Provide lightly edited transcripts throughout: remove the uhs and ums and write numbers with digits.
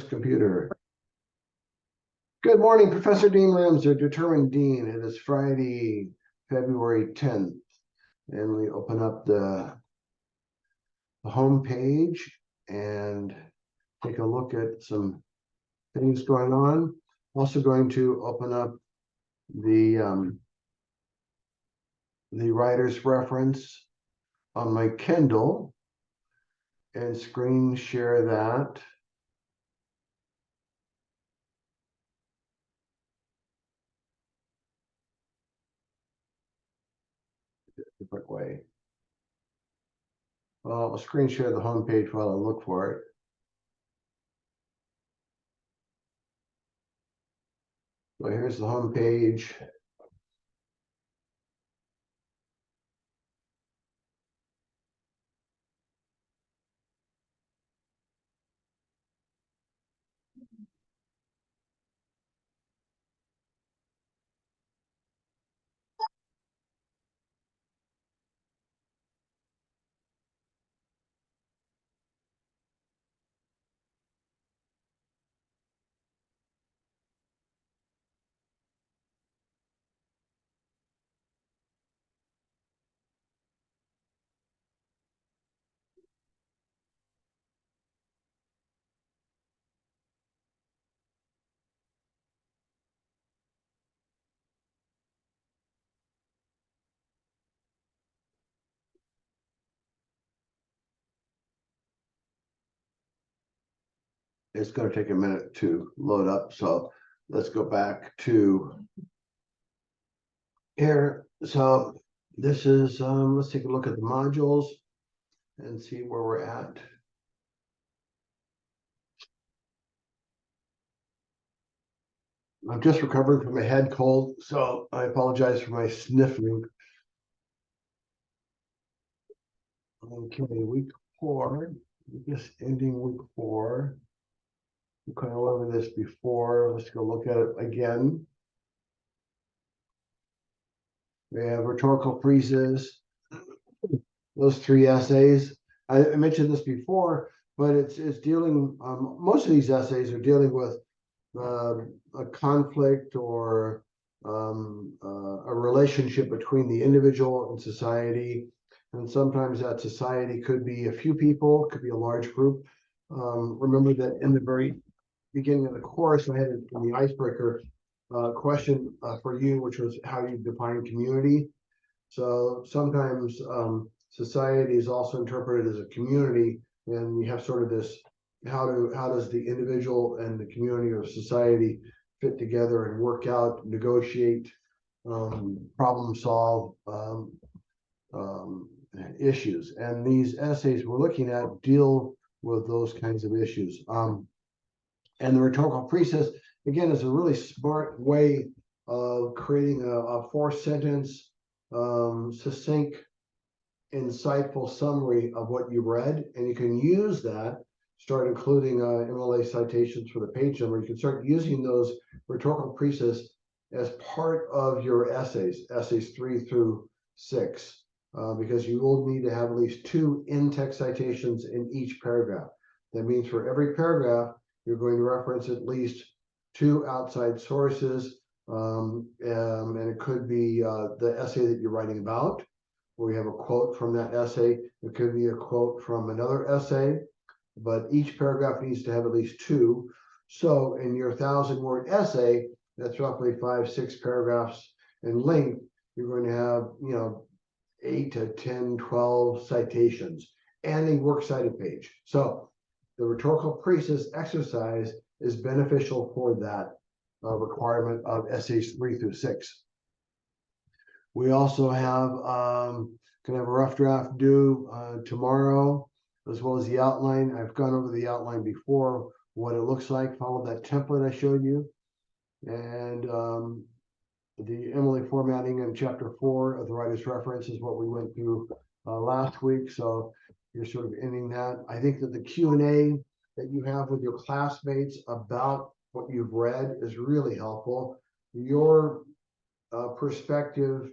Computer. Good morning, Professor Dean Ramsey, determined dean. It is Friday, February 10th, and we open up the home page and take a look at some things going on. Also going to open up the writer's reference on my Kindle and screen share that. Different way. Well, I'll screen share the home page while I look for it. So here's the home page. It's going to take a minute to load up, so let's go back to here. So this is let's take a look at the modules and see where we're at. I'm just recovering from a head cold, so I apologize for my sniffling. Okay, week 4, just ending week 4. We kind of went over this before. Let's go look at it again. We have rhetorical freezes, those 3 essays. I mentioned this before, but it's dealing. Most of these essays are dealing with a conflict or a relationship between the individual and society, and sometimes that society could be a few people, could be a large group. Remember that in the very beginning of the course, I had in the icebreaker question for you, which was how you define community. So sometimes society is also interpreted as a community, and you have sort of this, how does the individual and the community or society fit together and work out, negotiate, problem solve issues. And these essays we're looking at deal with those kinds of issues. And the rhetorical process, again, is a really smart way of creating a 4-sentence, succinct, insightful summary of what you read. And you can use that, start including MLA citations for the page number. You can start using those rhetorical pieces as part of your essays 3 through 6, because you will need to have at least 2 in-text citations in each paragraph. That means for every paragraph, you're going to reference at least 2 outside sources, and it could be the essay that you're writing about, where you have a quote from that essay. It could be a quote from another essay, but each paragraph needs to have at least 2. So in your 1,000-word essay, that's roughly 5-6 paragraphs in length. You're going to have, 8 to 10, 12 citations and a works cited page. So the rhetorical process exercise is beneficial for that requirement of essays 3 through 6. We also have gonna have a rough draft due tomorrow, as well as the outline. I've gone over the outline before, what it looks like. Follow that template I showed you, and the MLA formatting in chapter 4 of the writer's reference is what we went through last week. So you're sort of ending that. I think that the Q&A that you have with your classmates about what you've read is really helpful. Your perspective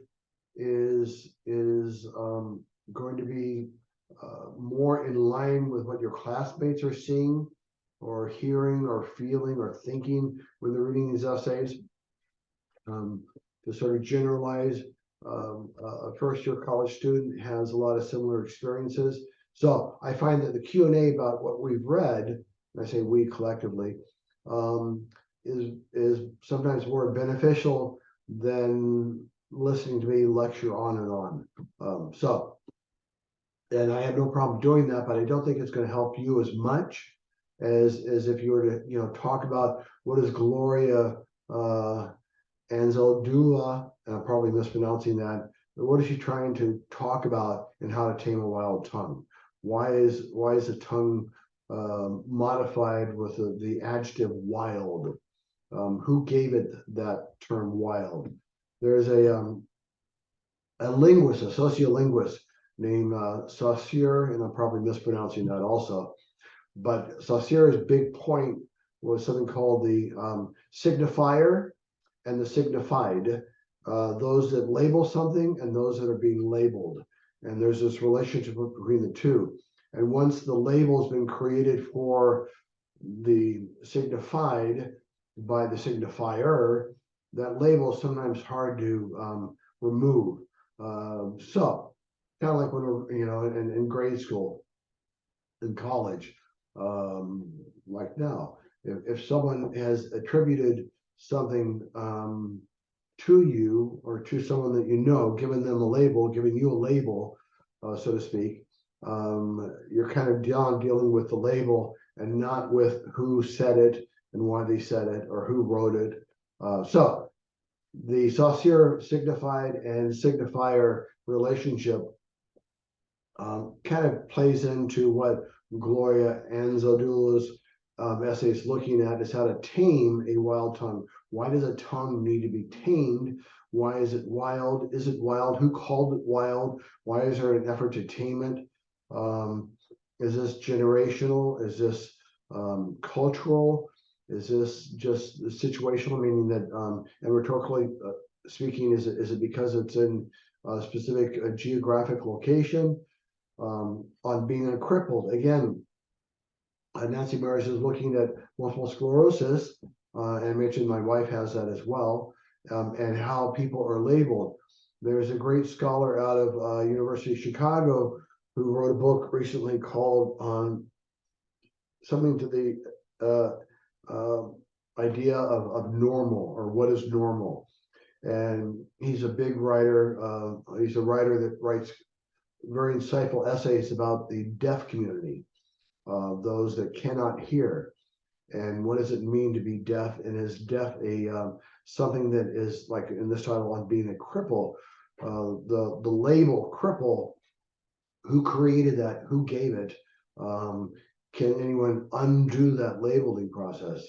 is going to be more in line with what your classmates are seeing. or hearing or feeling or thinking when they're reading these essays. To sort of generalize, a first-year college student has a lot of similar experiences. So I find that the Q&A about what we've read, and I say we collectively, is sometimes more beneficial than listening to me lecture on and on. And I have no problem doing that, but I don't think it's going to help you as much as if you were to, talk about what is Gloria Anzaldúa, and I'm probably mispronouncing that, but what is she trying to talk about and how to tame a wild tongue? Why is the tongue modified with the adjective wild? Who gave it that term wild? There's a linguist, a sociolinguist named Saussure, and I'm probably mispronouncing that also. But Saussure's big point was something called the signifier and the signified, those that label something and those that are being labeled. And there's this relationship between the two. And once the label has been created for the signified by the signifier, that label is sometimes hard to remove. So kind of like when we're, in grade school, in college, like now, if someone has attributed something to you or to someone that you know, giving them a label, giving you a label, so to speak, you're kind of dealing with the label and not with who said it and why they said it or who wrote it. So the Saussure signified and signifier relationship kind of plays into what Gloria Anzaldúa's essay is looking at, is how to tame a wild tongue. Why does a tongue need to be tamed? Why is it wild? Is it wild? Who called it wild? Why is there an effort to tame it? Is this generational? Is this cultural? Is this just situational, meaning that, and rhetorically speaking, is it because it's in a specific geographic location? On being a crippled, again, Nancy Myers is looking at multiple sclerosis, and I mentioned my wife has that as well, and how people are labeled. There's a great scholar out of University of Chicago who wrote a book recently called something to the idea of normal, or what is normal. And he's a big writer. He's a writer that writes very insightful essays about the deaf community, those that cannot hear, and what does it mean to be deaf, and is deaf a something that is, like in this title on being a cripple, the label cripple, who created that, who gave it, can anyone undo that labeling process?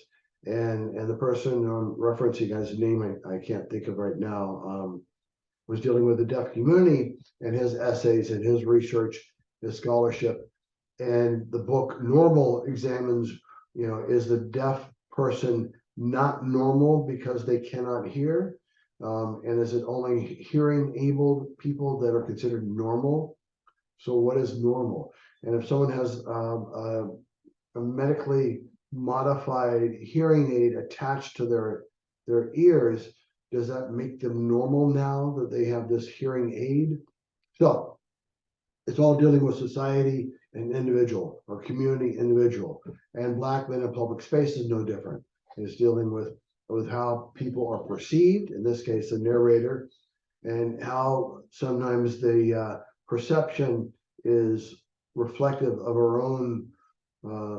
And the person I'm referencing, guy's name I can't think of right now, was dealing with the deaf community and his essays and his research, his scholarship. And the book Normal examines, is the deaf person not normal because they cannot hear? And is it only hearing able people that are considered normal? So what is normal? And if someone has a medically modified hearing aid attached to their ears, does that make them normal now that they have this hearing aid? So it's all dealing with society and individual, or community individual. And Black men in public space is no different. It's dealing with how people are perceived, in this case, the narrator, and how sometimes the perception is reflective of our own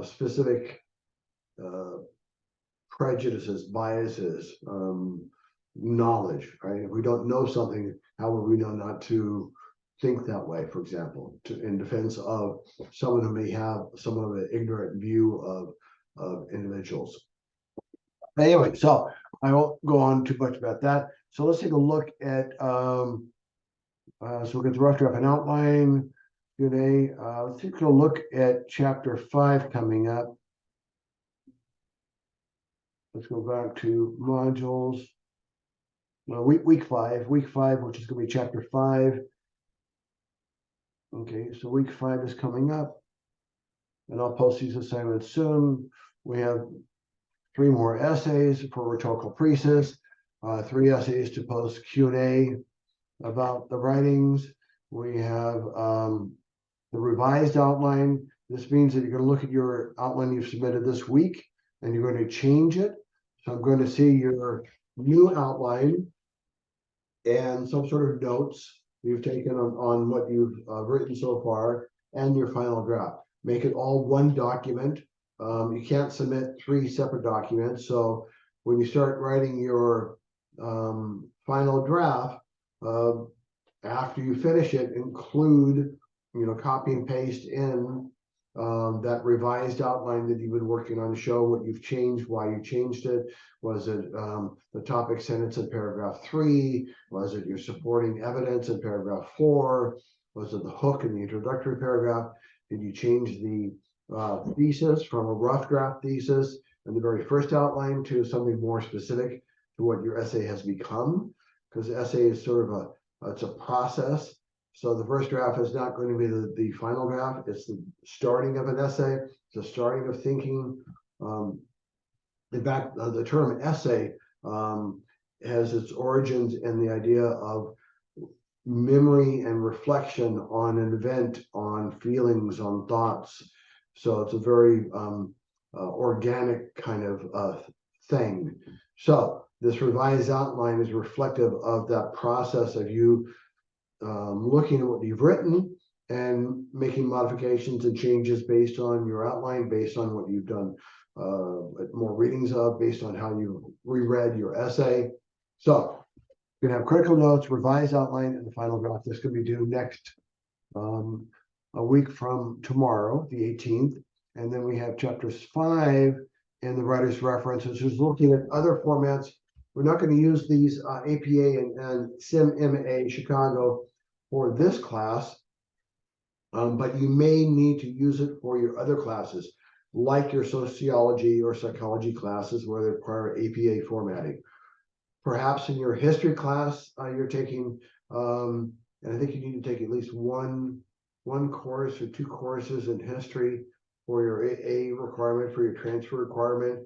specific prejudices, biases, knowledge, right? If we don't know something, how would we know not to think that way, for example, in defense of someone who may have some of an ignorant view of individuals. Anyway, so I won't go on too much about that. So let's take a look at, so we'll get the rough draft and outline today. Let's take a look at chapter 5 coming up. Let's go back to modules. Well, week 5, which is going to be chapter 5. Okay, so week 5 is coming up, and I'll post these assignments soon. We have 3 more essays for rhetorical pieces, 3 essays to post Q&A about the writings. We have the revised outline. This means that you're going to look at your outline you've submitted this week and you're going to change it. So I'm going to see your new outline and some sort of notes you've taken on what you've written so far and your final draft. Make it all one document. You can't submit 3 separate documents. So when you start writing your final draft, after you finish it, include, copy and paste in that revised outline that you've been working on to show what you've changed, why you changed it. Was it the topic sentence in paragraph 3? Was it your supporting evidence in paragraph 4? Was it the hook in the introductory paragraph? Did you change the thesis from a rough draft thesis in the very first outline to something more specific to what your essay has become? Because the essay is sort of it's a process. So the first draft is not going to be the final draft. It's the starting of an essay. It's the starting of thinking. In fact, the term essay has its origins in the idea of memory and reflection on an event, on feelings, on thoughts. So it's a very organic kind of thing. So this revised outline is reflective of that process of you looking at what you've written and making modifications and changes based on your outline, based on what you've done more readings of, based on how you reread your essay. So you're gonna have critical notes, revised outline, and the final draft. This could be due next a week from tomorrow, the 18th. And then we have chapters 5 in the writer's references, who's looking at other formats. We're not going to use these APA and CIM-MA Chicago for this class, but you may need to use it for your other classes, like your sociology or psychology classes where they require APA formatting. Perhaps in your history class you're taking, and I think you need to take at least one course or 2 courses in history for your AA requirement, for your transfer requirement.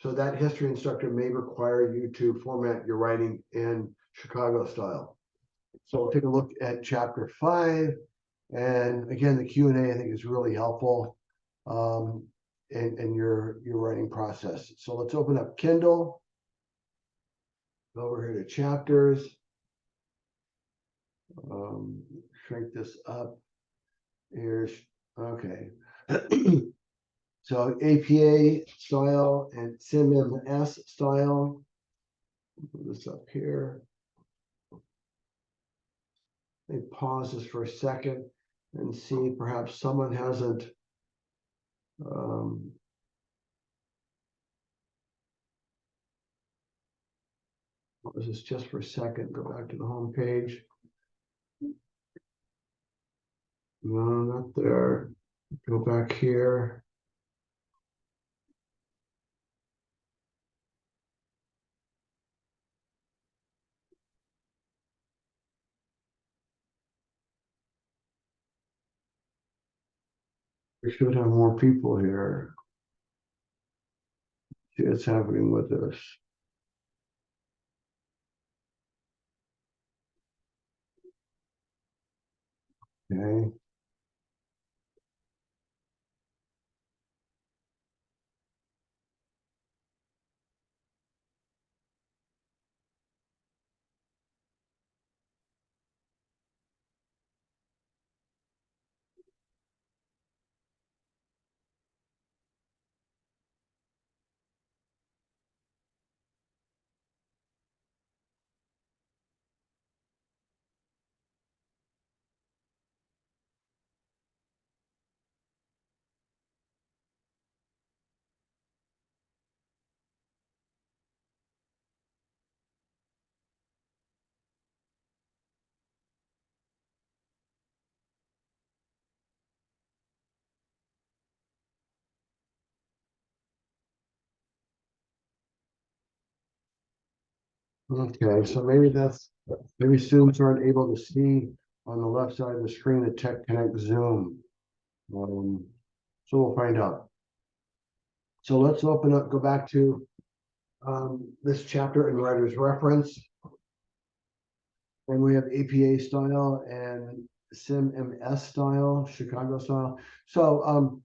So that history instructor may require you to format your writing in Chicago style. So we'll take a look at chapter 5. And again, the Q&A I think is really helpful in your writing process. So let's open up Kindle. Go over here to chapters. Shrink this up. Here's, okay. So APA style and CIM-MS style. Put this up here. Let me pause this for a second and see perhaps someone hasn't this is just for a second. Go back to the home page. No, not there. Go back here. We should have more people here. See what's happening with this. Okay. Okay, so maybe students aren't able to see on the left side of the screen the Tech Connect Zoom. So we'll find out. So let's go back to this chapter in writer's reference. And we have APA style and CMMS style, Chicago style. So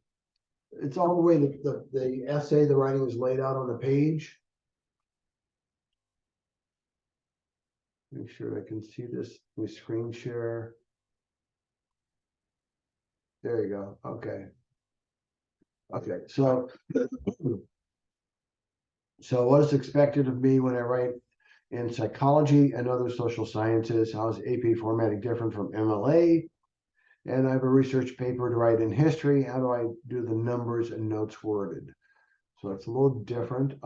it's all the way that the essay, the writing is laid out on the page. Make sure I can see this. We screen share. There you go. Okay. Okay. So what is expected of me when I write in psychology and other social sciences? How is AP formatting different from MLA? And I have a research paper to write in history. How do I do the numbers and notes worded? So it's a little different.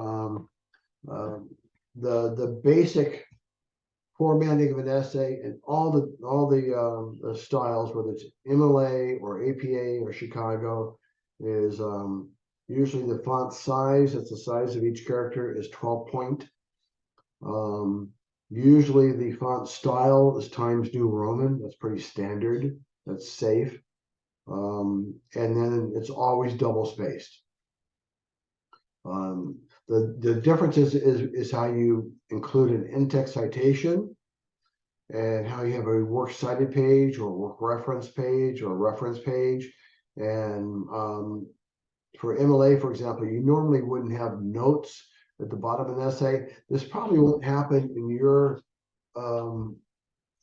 The basic formatting of an essay and all the styles, whether it's MLA or APA or Chicago, is usually the font size. That's the size of each character is 12 point. Usually the font style is Times New Roman. That's pretty standard. That's safe. And then it's always double spaced. The difference is how you include an in-text citation and how you have a works cited page or work reference page or reference page. And for MLA, for example, you normally wouldn't have notes at the bottom of an essay. This probably won't happen in your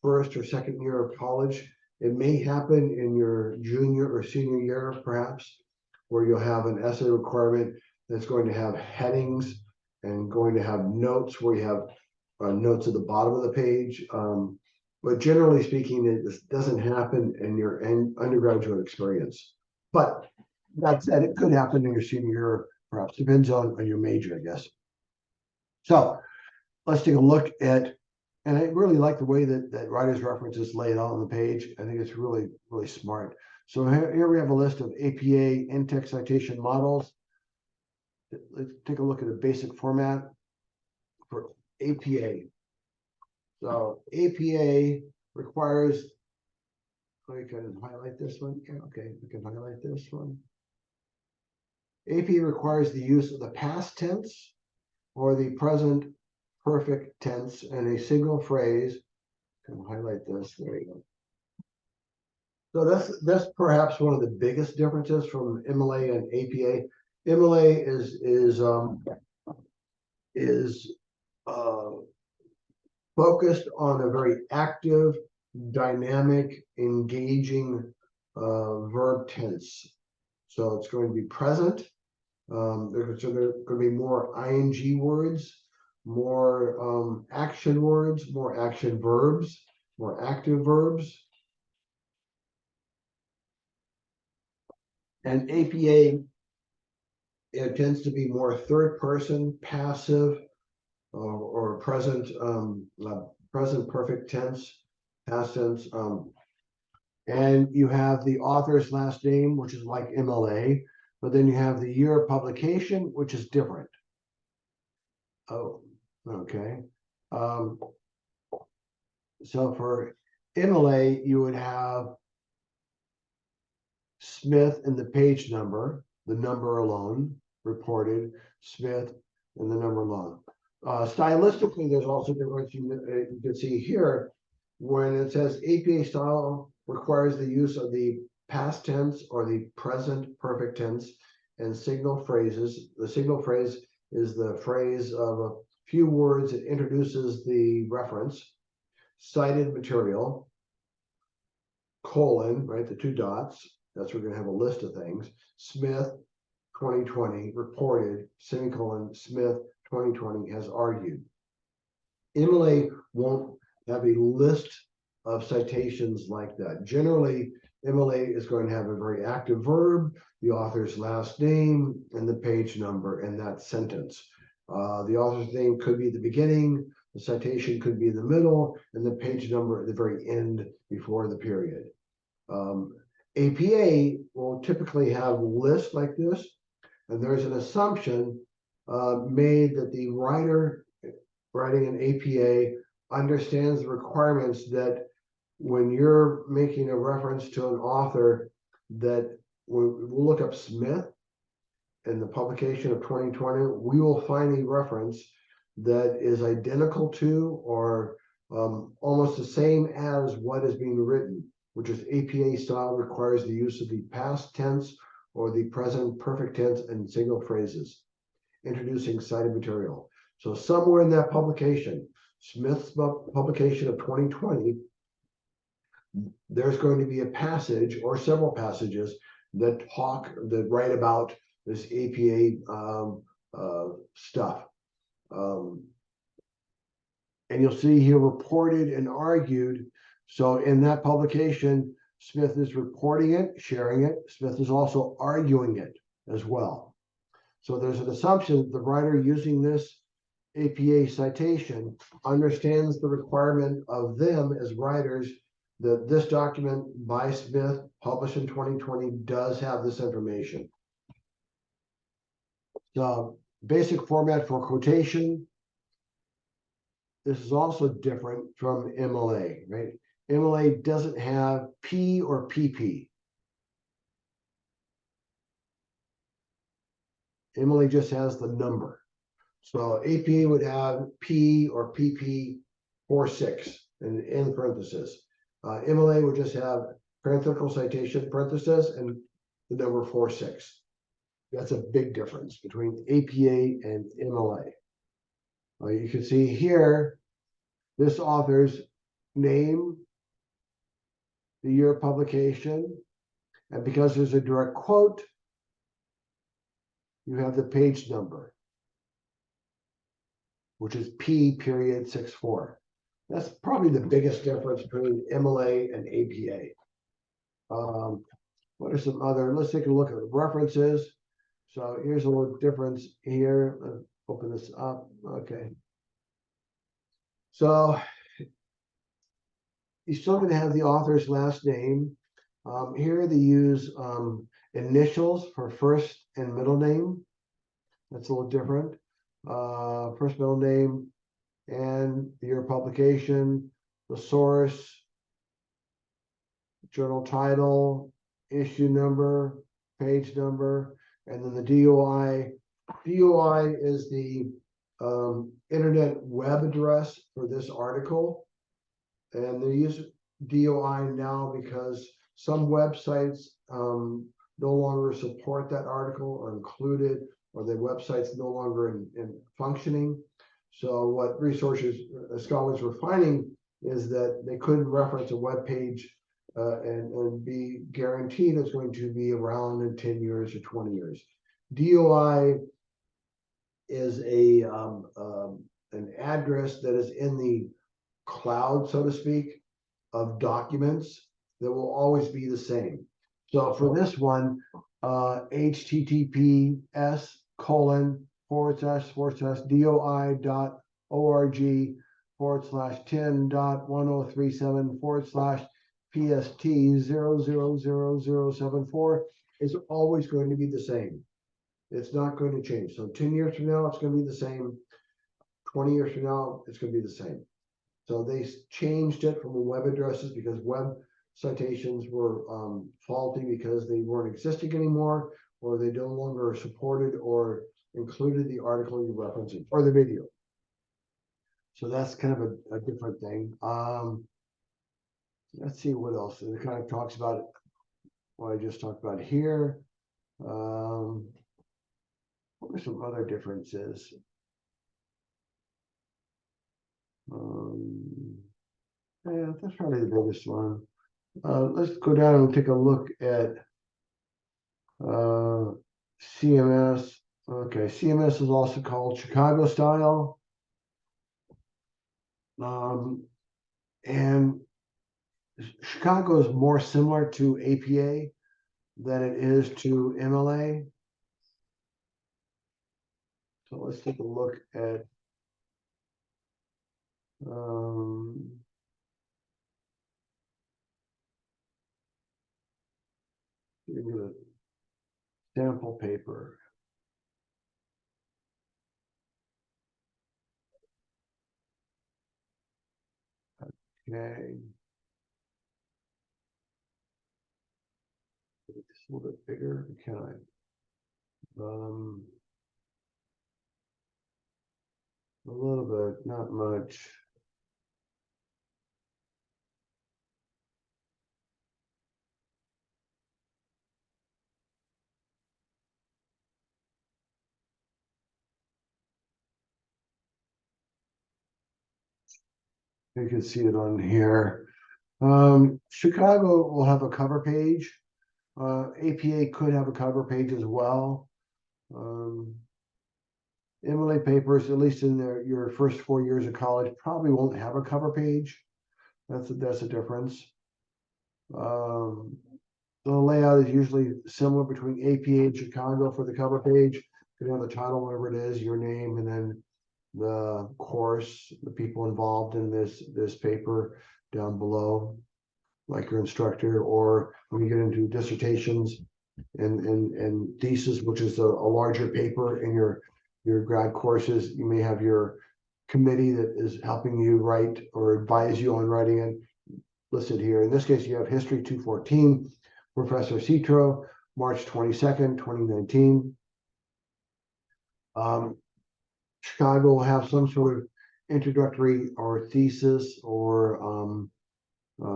first or second year of college. It may happen in your junior or senior year, perhaps, where you'll have an essay requirement that's going to have headings and going to have notes where you have notes at the bottom of the page. But generally speaking, it doesn't happen in your undergraduate experience. But that said, it could happen in your senior year, perhaps. Depends on your major, I guess. So let's take a look at, and I really like the way that writer's references lay it out on the page. I think it's really, really smart. So here we have a list of APA in-text citation models. Let's take a look at a basic format for APA. So APA requires, we can highlight this one. Okay, we can highlight this one. AP requires the use of the past tense or the present perfect tense in a single phrase. Can highlight this. There you go. So that's perhaps one of the biggest differences from MLA and APA. MLA is focused on a very active, dynamic, engaging verb tense. So it's going to be present. So there are going to be more ing words, more action words, more action verbs, more active verbs. And APA, it tends to be more third person, passive, or present perfect tense, past tense. And you have the author's last name, which is like MLA, but then you have the year of publication, which is different. Oh, okay. So for MLA, you would have Smith and the page number, the number alone, reported, Smith and the number alone. Stylistically, there's also difference you can see here when it says APA style requires the use of the past tense or the present perfect tense and signal phrases. The signal phrase is the phrase of a few words that introduces the reference, cited material, colon, right, the two dots. That's where we're going to have a list of things. Smith, 2020, reported, semicolon, Smith, 2020 has argued. MLA won't have a list of citations like that. Generally, MLA is going to have a very active verb, the author's last name, and the page number in that sentence. The author's name could be at the beginning, the citation could be in the middle, and the page number at the very end before the period. APA will typically have lists like this, and there's an assumption made that the writer writing an APA understands the requirements that when you're making a reference to an author, that we'll look up Smith, in the publication of 2020, we will find a reference that is identical to or almost the same as what is being written, which is APA style requires the use of the past tense or the present perfect tense and single phrases, introducing cited material. So somewhere in that publication, Smith's publication of 2020, there's going to be a passage or several passages that write about this APA stuff. And you'll see here reported and argued. So in that publication, Smith is reporting it, sharing it. Smith is also arguing it as well. So there's an assumption that the writer using this APA citation understands the requirement of them as writers that this document by Smith, published in 2020, does have this information. The basic format for quotation. This is also different from MLA, right? MLA doesn't have P or PP. MLA just has the number. So APA would have P or PP 46 in parentheses. MLA would just have parenthetical citation parenthesis and the number 46. That's a big difference between APA and MLA. You can see here, this author's name, the year of publication, and because there's a direct quote, you have the page number, which is P.64. That's probably the biggest difference between MLA and APA. What are some other, let's take a look at references. So here's a little difference here. Let's open this up. Okay. So you're still going to have the author's last name. Here they use initials for first and middle name. That's a little different. First, middle name, and the year of publication, the source, journal title, issue number, page number, and then the DOI. DOI is the internet web address for this article. And they use DOI now because some websites no longer support that article or include it, or the website's no longer in functioning. So what researchers, scholars were finding is that they couldn't reference a web page and be guaranteed it's going to be around in 10 years or 20 years. DOI is an address that is in the cloud, so to speak, of documents that will always be the same. So for this one, https://doi.org/10.1037/PST000074 is always going to be the same. It's not going to change. So 10 years from now, it's going to be the same. 20 years from now, it's going to be the same. So they changed it from the web addresses because web citations were faulty because they weren't existing anymore, or they no longer supported or included the article you're referencing or the video. So that's kind of a different thing. Let's see what else. It kind of talks about what I just talked about here. What are some other differences? Yeah, that's probably the biggest one. Let's go down and take a look at CMS. Okay, CMS is also called Chicago style. And Chicago is more similar to APA than it is to MLA. So let's take a look at a sample paper. Okay. It's a little bit bigger. Can I? Um, a little bit, not much. You can see it on here. Chicago will have a cover page. APA could have a cover page as well. MLA papers, at least in your first 4 years of college, probably won't have a cover page. That's a difference. The layout is usually similar between APA and Chicago for the cover page. You have the title, whatever it is, your name, and then the course, the people involved in this paper down below, like your instructor, or when you get into dissertations and thesis, which is a larger paper in your grad courses, you may have your committee that is helping you write or advise you on writing it listed here. In this case, you have History 214, Professor Citro, March 22nd, 2019. Chicago will have some sort of introductory or thesis or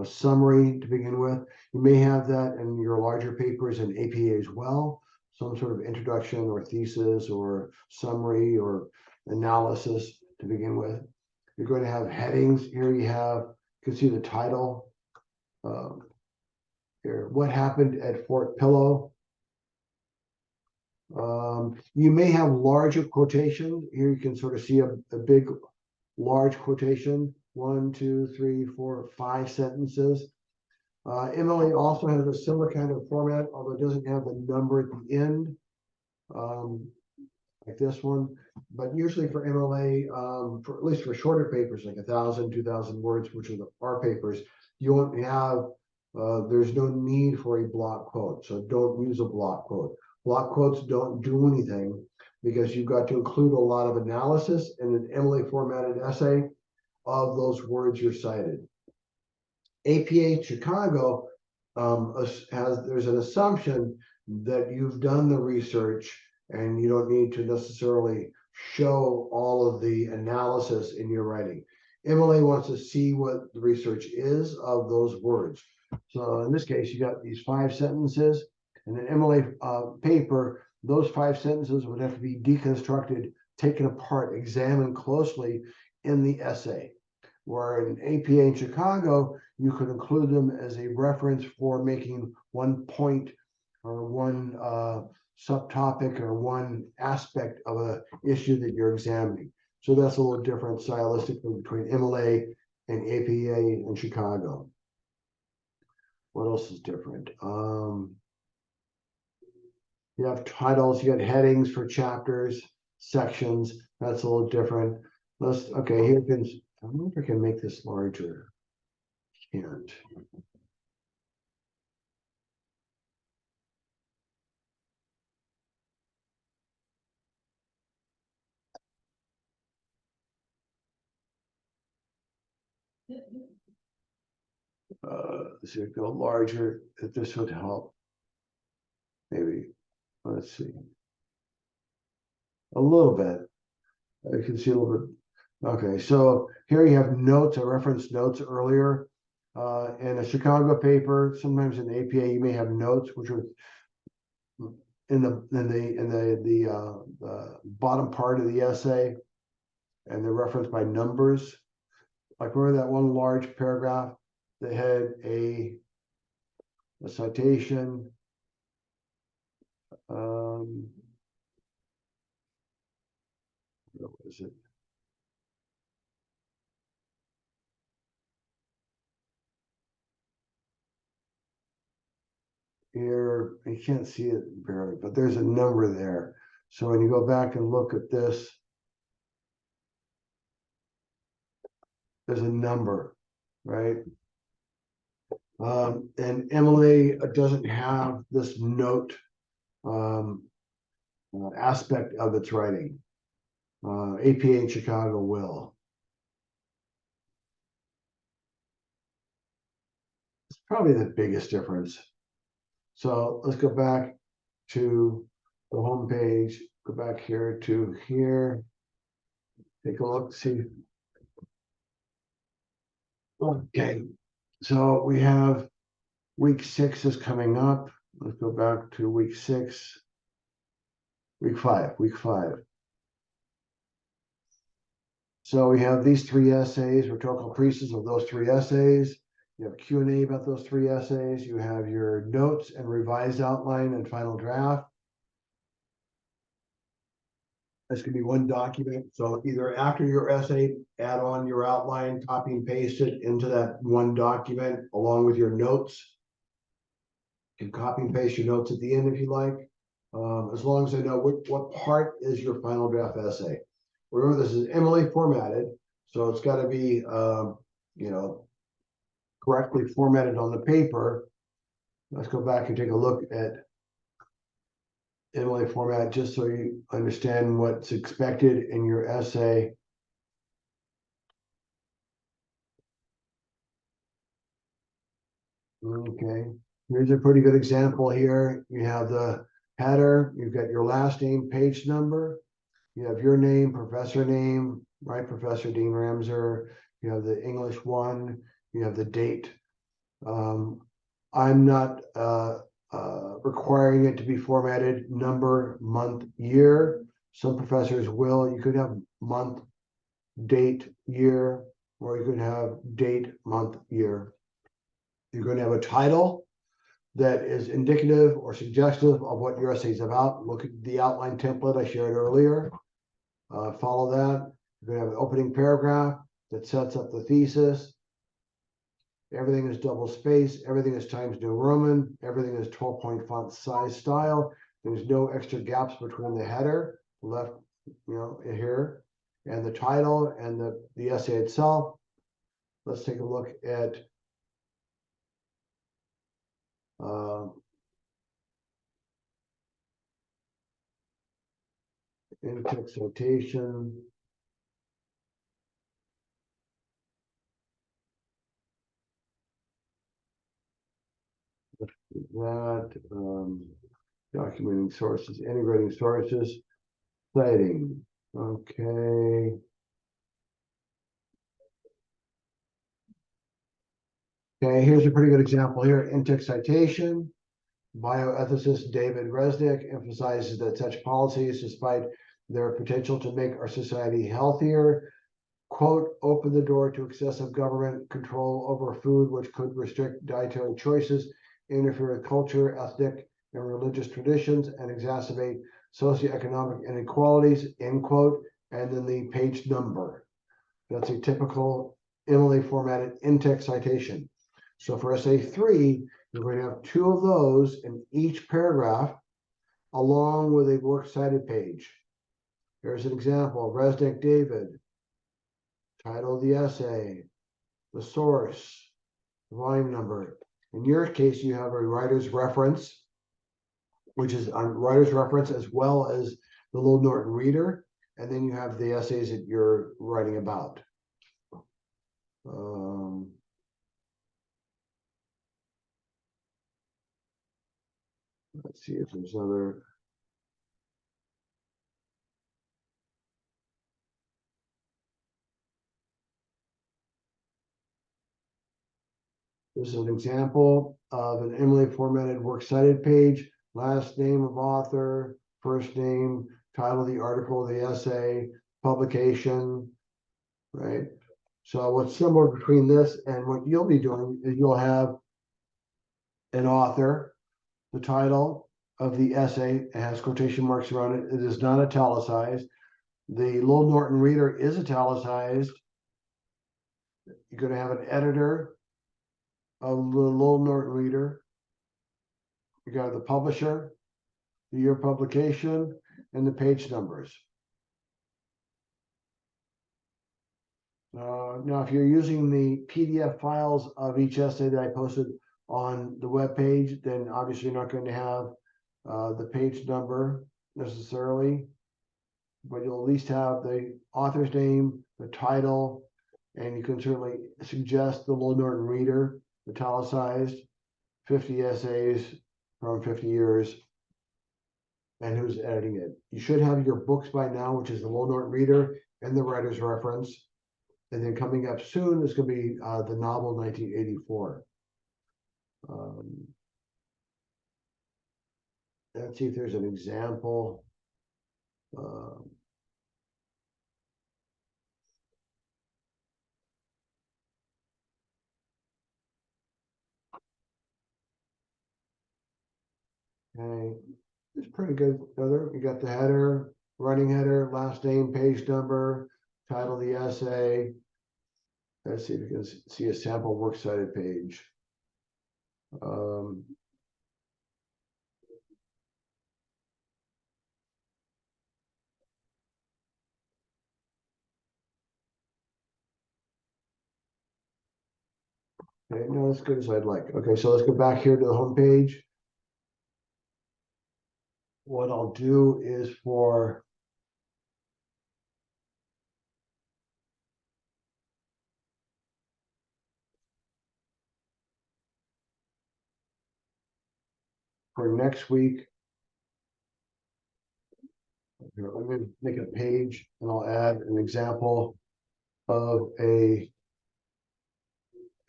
summary to begin with. You may have that in your larger papers in APA as well, some sort of introduction or thesis or summary or analysis to begin with. You're going to have headings. Here you can see the title. Here, what happened at Fort Pillow? You may have larger quotation. Here you can sort of see a big, large quotation. 1, 2, 3, 4, 5 sentences. MLA also has a similar kind of format, although it doesn't have the number at the end, like this one. But usually for MLA, for at least for shorter papers, like 1,000, 2,000 words, which are our papers, you won't have. There's no need for a block quote, so don't use a block quote. Block quotes don't do anything because you've got to include a lot of analysis in an MLA formatted essay of those words you're cited. APA Chicago there's an assumption that you've done the research and you don't need to necessarily show all of the analysis in your writing. MLA wants to see what the research is of those words. So in this case, you got these 5 sentences. In an MLA paper, those 5 sentences would have to be deconstructed, taken apart, examined closely in the essay. Where in APA in Chicago, you could include them as a reference for making one point or one subtopic or one aspect of an issue that you're examining. So that's a little different stylistically between MLA and APA in Chicago. What else is different? You have titles, you got headings for chapters, sections. That's a little different. Okay, here can, I wonder if I can make this larger. Can't. So go larger, if this would help. Maybe, let's see. A little bit. I can see a little bit. Okay, so here you have notes. I referenced notes earlier. In a Chicago paper, sometimes in the APA, you may have notes, which are in the bottom part of the essay, and they're referenced by numbers. Like remember that one large paragraph that had a citation. What was it? Here, you can't see it barely, but there's a number there. So when you go back and look at this, there's a number, right? And Emily doesn't have this note aspect of its writing. APA in Chicago will. It's probably the biggest difference. So let's go back to the home page, go back here to here. Take a look, see. Okay, so we have week 6 is coming up. Let's go back to week 6. Week 5. So we have these 3 essays, rhetorical pieces of those 3 essays. You have Q&A about those 3 essays. You have your notes and revised outline and final draft. This could be one document. So either after your essay, add on your outline, copy and paste it into that one document along with your notes. You can copy and paste your notes at the end if you like, as long as I know what part is your final draft essay. Remember, this is Emily formatted, so it's got to be, correctly formatted on the paper. Let's go back and take a look at Emily format just so you understand what's expected in your essay. Okay, here's a pretty good example here. You have the header, you've got your last name, page number, you have your name, professor name, right? Professor Dean Ramser. You have the English one, you have the date. I'm not requiring it to be formatted number, month, year. Some professors will. You could have month, date, year, or you could have date, month, year. You're going to have a title that is indicative or suggestive of what your essay is about. Look at the outline template I shared earlier. Follow that. You're going to have an opening paragraph that sets up the thesis. Everything is double space. Everything is Times New Roman. Everything is 12-point font size style. There's no extra gaps between the header, left, here, and the title and the essay itself. Let's take a look at in-text citation. That documenting sources, integrating sources, citing. Okay. Okay, here's a pretty good example here. In-text citation. Bioethicist David Resnick emphasizes that such policies, despite their potential to make our society healthier, quote, open the door to excessive government control over food, which could restrict dietary choices, interfere with culture, ethnic, and religious traditions, and exacerbate socioeconomic inequalities, end quote, and then the page number. That's a typical Emily formatted in-text citation. So for essay 3, you're going to have 2 of those in each paragraph, along with a works cited page. Here's an example: Resnick David, title of the essay, the source, the volume number. In your case, you have a writer's reference, which is on writer's reference as well as the Little Norton Reader, and then you have the essays that you're writing about. Let's see if there's other. This is an example of an Emily formatted works cited page, last name of author, first name, title of the article, the essay, publication, right? So what's similar between this and what you'll be doing is you'll have an author, the title of the essay, it has quotation marks around it. It is not italicized. The Little Norton Reader is italicized. You're going to have an editor of the Little Norton Reader. You got the publisher, the year publication, and the page numbers. Now, if you're using the PDF files of each essay that I posted on the web page, then obviously you're not going to have the page number necessarily, but you'll at least have the author's name, the title, and you can certainly suggest the Little Norton Reader, italicized, 50 essays from 50 years. and who's editing it. You should have your books by now, which is the Low Note Reader and the Writer's Reference. And then coming up soon is going to be the novel 1984. Let's see if there's an example. Okay, it's pretty good. You got the header, running header, last name, page number, title of the essay. Let's see if you can see a sample works cited page. Okay, no, that's good as I'd like. Okay, so let's go back here to the home page. What I'll do is for next week, here, let me make a page and I'll add an example of a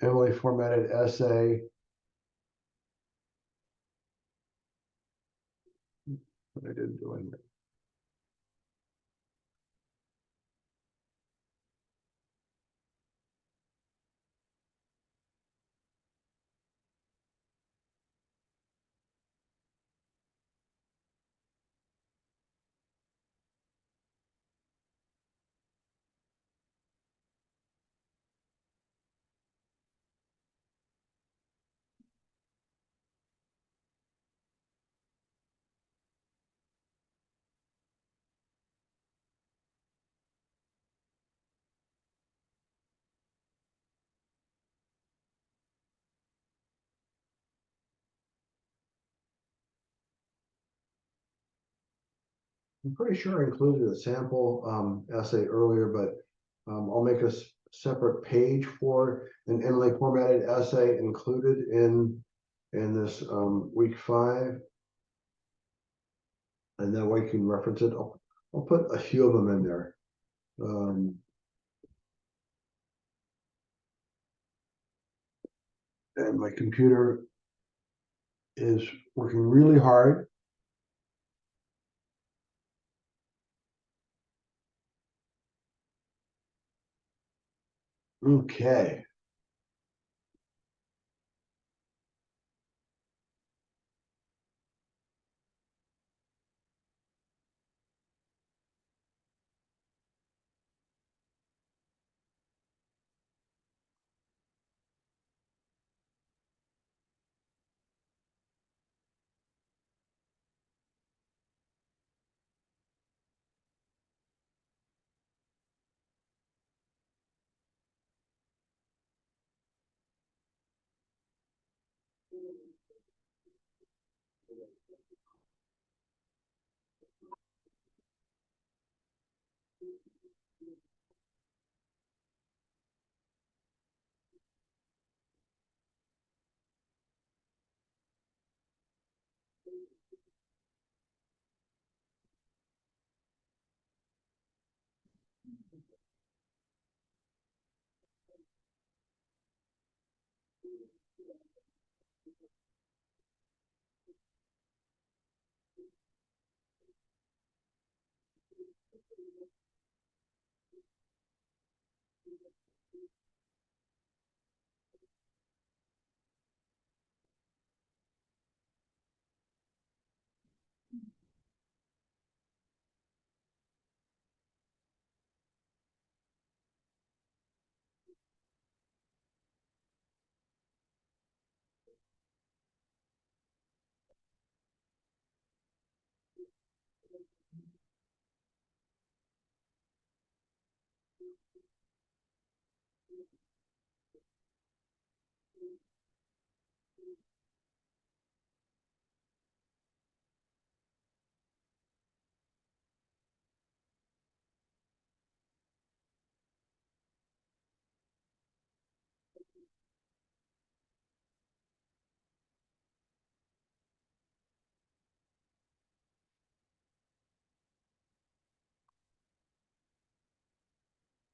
Emily formatted essay. What I didn't do in here. I'm pretty sure I included a sample essay earlier, but I'll make a separate page for an Emily formatted essay included in this week 5, and that way you can reference it. I'll put a few of them in there. And my computer is working really hard. Okay.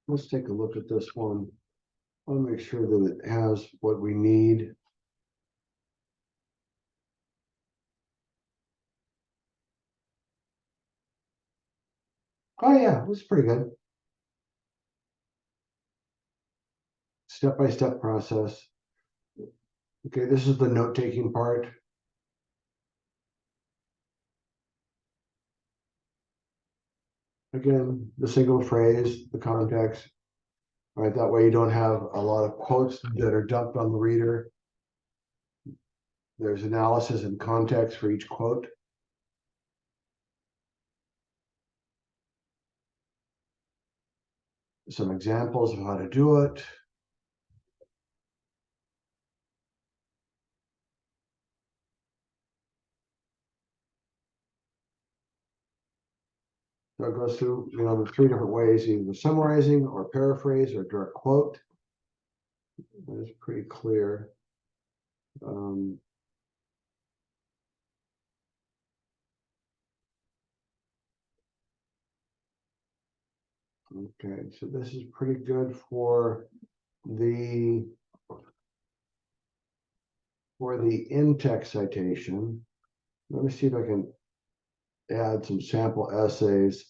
let's take a look at this one. I'll make sure that it has what we need. Oh yeah, it's pretty good. Step-by-step process. Okay, this is the note-taking part. Again, the single phrase, the context. Right, that way you don't have a lot of quotes that are dumped on the reader. There's analysis and context for each quote. Some examples of how to do it. So it goes through, the three different ways, either summarizing or paraphrase or direct quote. It's pretty clear. Okay, so this is pretty good for the in-text citation. Let me see if I can add some sample essays.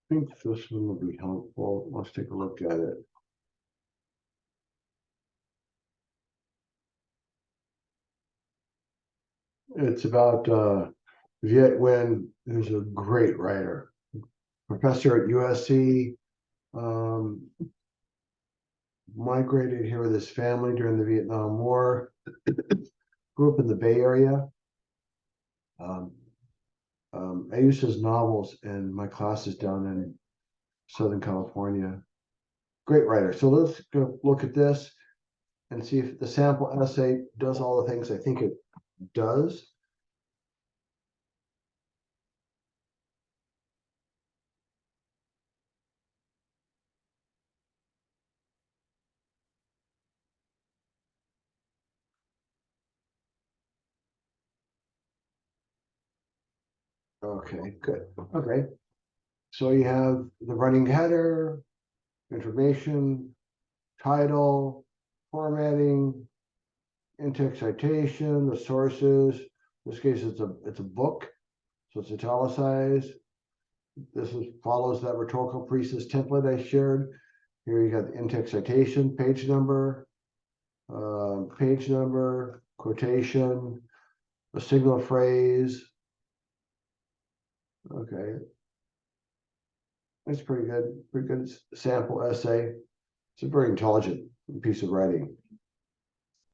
I think this one will be helpful. Let's take a look at it. It's about Viet Nguyen, who's a great writer, professor at USC, migrated here with his family during the Vietnam War, grew up in the Bay Area. I use his novels in my classes down in Southern California. Great writer. So let's go look at this and see if the sample essay does all the things I think it does. Okay, good. Okay. So you have the running header, information, title, formatting, in-text citation, the sources. In this case, it's a book, so it's italicized. This follows that rhetorical precise template I shared. Here you got the in-text citation, page number, quotation, a signal phrase. Okay, that's pretty good. Pretty good sample essay. It's a very intelligent piece of writing.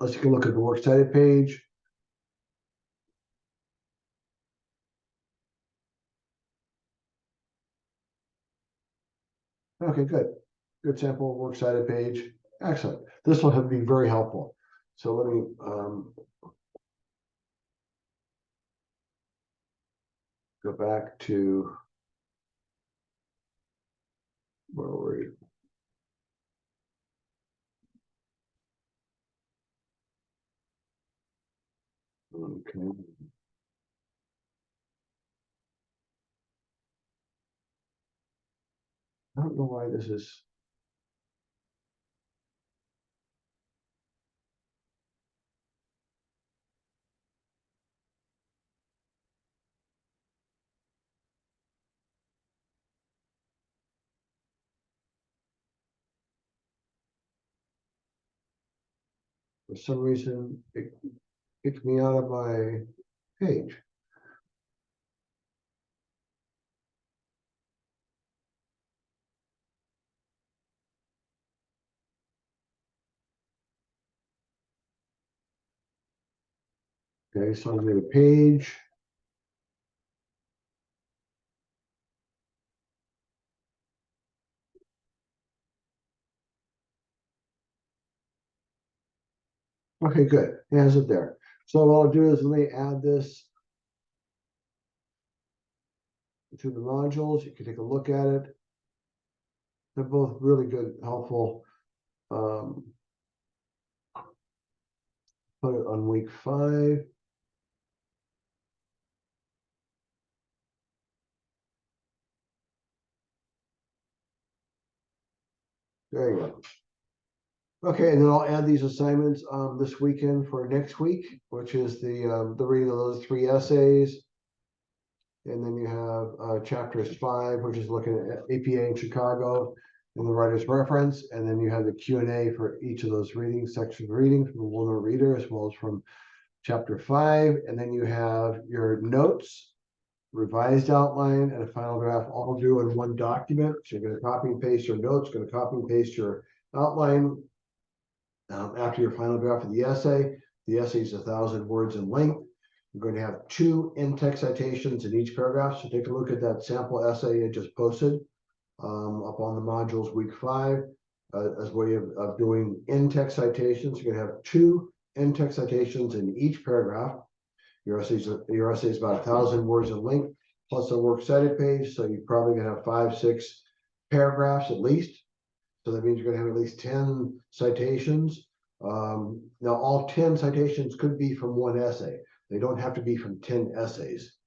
Let's take a look at the works cited page. Okay, good. Good sample works cited page. Excellent. This will have be very helpful. So let me go back to where were we? Okay. I don't know why this is. For some reason, it kicked me out of my page. Okay, so I'm in a page. Okay, good. It has it there. So what I'll do is let me add this to the modules. You can take a look at it. They're both really good, helpful. Put it on week 5. There you go. Okay, and then I'll add these assignments this weekend for next week, which is the reading of those 3 essays. And then you have chapters 5, which is looking at APA in Chicago and the writer's reference. And then you have the Q&A for each of those readings, sections of reading from the Wilmer Reader, as well as from chapter 5. And then you have your notes, revised outline, and a final draft all due in one document. So you're going to copy and paste your notes, going to copy and paste your outline. After your final draft of the essay is 1,000 words in length. You're going to have 2 in-text citations in each paragraph. So take a look at that sample essay I just posted up on the modules week 5 as a way of doing in-text citations. You're going to have 2 in-text citations in each paragraph. Your essay is about 1,000 words in length, plus a works cited page. So you're probably going to have 5-6 paragraphs at least. So that means you're going to have at least 10 citations. Now, all 10 citations could be from one essay. They don't have to be from 10 essays.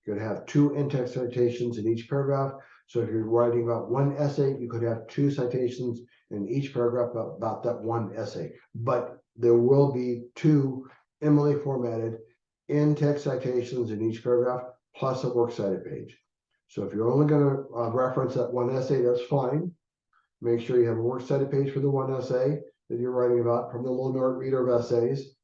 You're going to have 2 in-text citations in each paragraph. So if you're writing about one essay, you could have 2 citations in each paragraph about that one essay. But there will be 2 Emily formatted in-text citations in each paragraph, plus a works cited page. So if you're only going to reference that one essay, that's fine. Make sure you have a works cited page for the one essay that you're writing about from the Wilmer Reader of essays.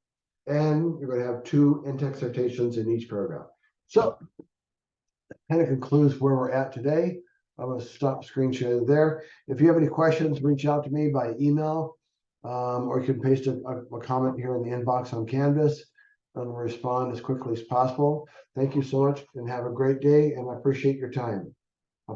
And you're going to have 2 in-text citations in each paragraph. So that kind of concludes where we're at today. I'm going to stop screen sharing there. If you have any questions, reach out to me by email, or you can paste a comment here in the inbox on Canvas, and we'll respond as quickly as possible. Thank you so much and have a great day, and I appreciate your time.